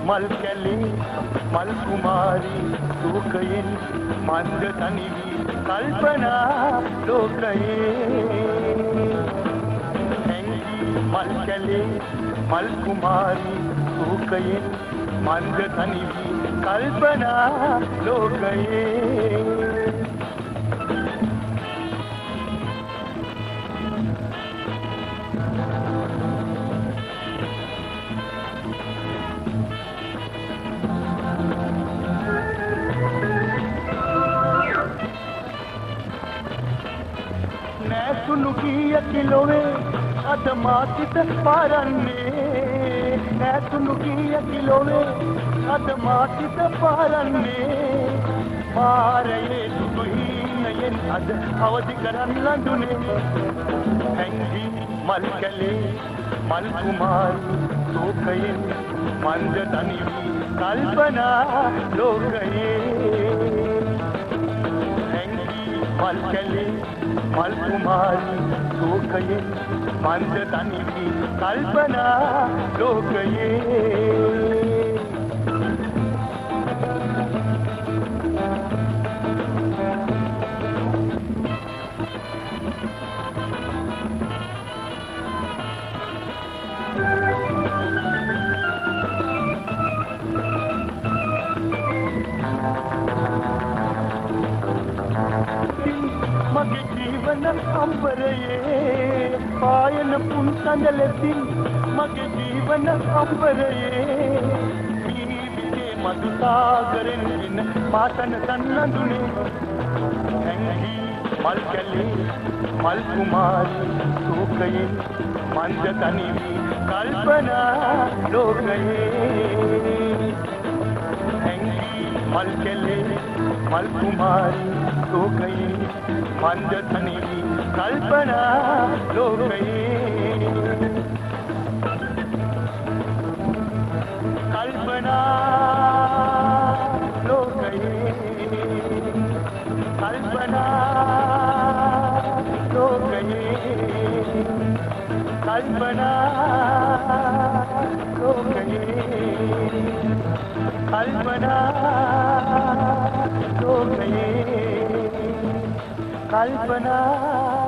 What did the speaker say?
මල් කැලේ මල් කුමාරී ලෝකයෙන් මන්ද තනිවි කල්පනා ලෝකයේ මල් කැලේ මල් කුමාරී ලෝකයෙන් මන්ද තනිවි කල්පනා ලෝකයේ නැසුණු කීය කිලෝවේ අද මාතිත පාරන්නේ නැසුණු කීය කිලෝවේ අද මාතිත පාරන්නේ පාරේ දුහිනයෙන් අද අවදි කරන් ලඳුනේ හැංගි මල් කැලේ මල් කුමාරී ලෝකයෙන් මන්ද තනිවි කල්පනා ලෝකයේ හැංගි මල් කැලේ මල් කුමාරී ලෝකයෙන් මන්ද තනිවි කල්පනා ලෝකයේ මගේ ජීවන අම්බරයේ පායන පුන් සඳලෙතින් මගේ ජීවන අම්බරයේ ජීවිතේ මధు සාගරෙන් වින මාතන සන්නඳුනේ හැංගි මල් කැලේ මල් කුමාරී ලෝකයෙන් මන්ද තනිවි කල්පනා ලෝකයේ හැංගි මල් කැලේ මල් කුමාරී ලෝකයේ මන්ද තනිවි කල්පනා ලෝකයේ කල්පනා ලෝකයේ කල්පනා ලෝකයේ කල්පනා ලෝකයේ කල්පනා ලෝකයේ කල්පනා